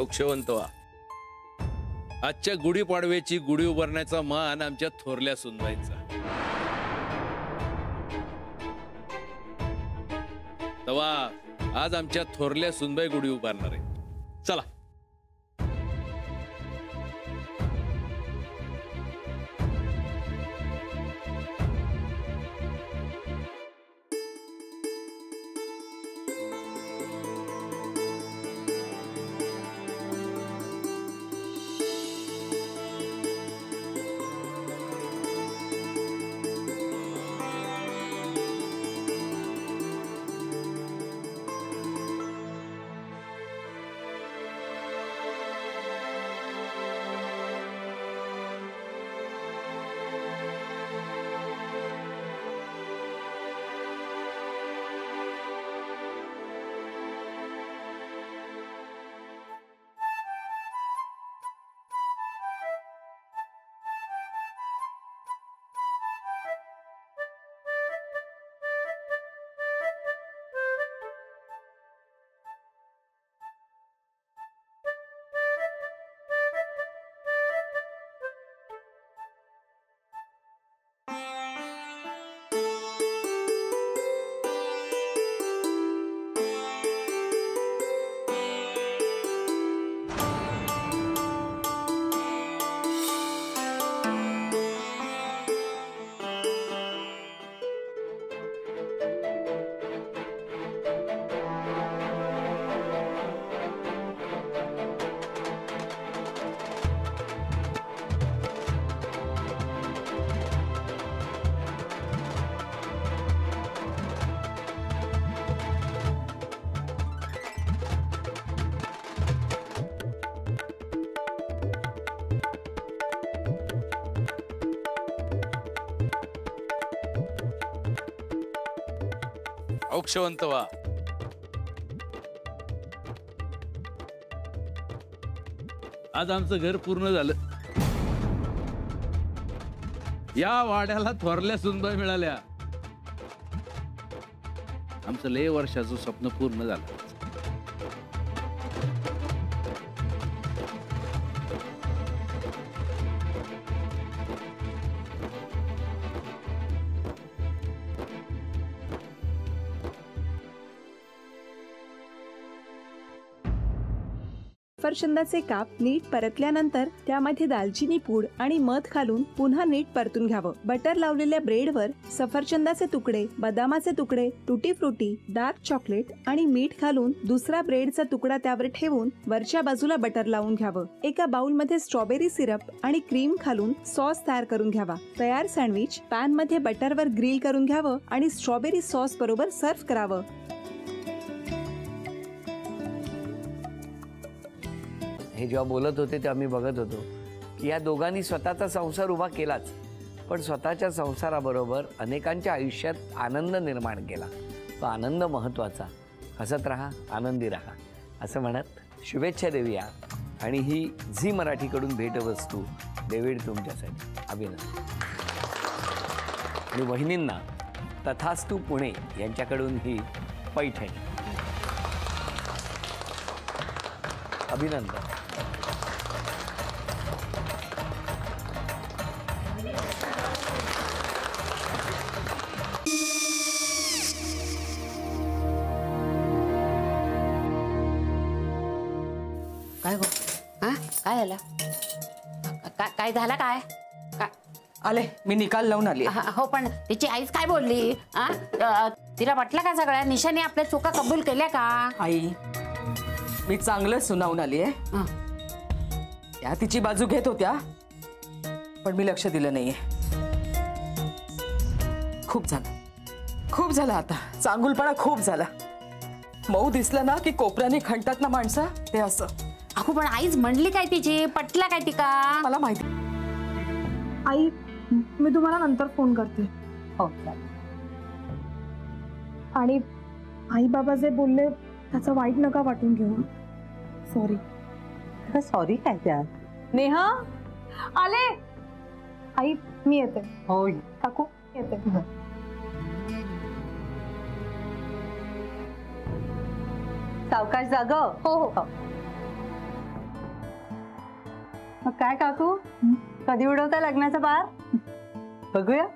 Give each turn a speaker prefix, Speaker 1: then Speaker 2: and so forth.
Speaker 1: औक्षवंत व्हा. आजच्या गुढीपाडव्याची गुढी उभारण्याचा मान आमच्या थोरल्या सुनबाईंचा. तवा आज आमच्या थोरल्या सुनबाई गुढी उभारणार आहे. चला. औक्षवंत व्हा. आज आमचं घर पूर्ण झालं. या वाड्याला थोरल्या सुनबाई मिळाल्या. आमचं लय वर्षाचं स्वप्न पूर्ण झालं.
Speaker 2: सफरचंदाचे काप नीट परतल्यानंतर त्यामध्ये दालचिनी पूड आणि मध घालून पुन्हा नीट परतून घ्यावं. बटर लावलेल्या ब्रेडवर सफरचंदाचे तुकडे, बदामाचे तुकडे, टुटी फ्रुटी, डार्क चॉकलेट आणि मीठ घालून दुसरा ब्रेडचा तुकडा त्यावर ठेवून वरच्या बाजूला बटर लावून घ्यावं. एका बाउलमध्ये स्ट्रॉबेरी सिरप आणि क्रीम घालून सॉस तयार करून घ्यावा. तयार सँडविच पॅन मध्ये बटरवर ग्रिल करून घ्यावं आणि स्ट्रॉबेरी सॉस बरोबर सर्व्ह करावं.
Speaker 3: हे जेव्हा बोलत होते तेव्हा मी बघत होतो की या दोघांनी स्वतःचा संसार उभा केलाच, पण स्वतःच्या संसाराबरोबर अनेकांच्या आयुष्यात आनंद निर्माण केला. तो आनंद महत्त्वाचा. हसत राहा, आनंदी राहा असं म्हणत शुभेच्छा देऊया. आणि ही झी मराठीकडून भेटवस्तू डेव्हिड तुमच्यासाठी. अभिनंदन. आणि वहिनींना तथास्तू पुणे यांच्याकडून ही पैठणी. अभिनंदन.
Speaker 4: काय गो? हा काय झालं? काय झालं? काय
Speaker 5: आले मी निकाल लावून आली.
Speaker 4: हो पण तिची आईच काय बोलली? तिला वाटलं का सगळ्या निशाने आपल्या चुका कबूल केल्या का?
Speaker 5: आई मी चांगलं सुनावून आली आहे. त्या तिची बाजू घेत होत्या पण मी लक्ष दिलं नाहीये. खूप झालं आता. चांगुलपणा खूप झाला. मऊ दिसलं ना की कोपऱ्याने खणतात ना माणसं, ते असं.
Speaker 4: अगो पण आईच म्हणली काय तिची? पटला काय तिका?
Speaker 5: मला माहिती.
Speaker 6: आई मी तुम्हाला नंतर फोन करते.
Speaker 4: हो.
Speaker 6: आणि आई बाबा जे बोलले त्याचं वाईट नका वाटून घेऊ. सॉरी.
Speaker 7: सॉरी काय त्यात?
Speaker 6: नेहा आले. आई मी येते.
Speaker 7: हो
Speaker 6: काकू येते.
Speaker 7: सावकाश जाग.
Speaker 6: हो हो.
Speaker 7: मग काय काकू, कधी उडवता लग्नाचा बार? बघूया.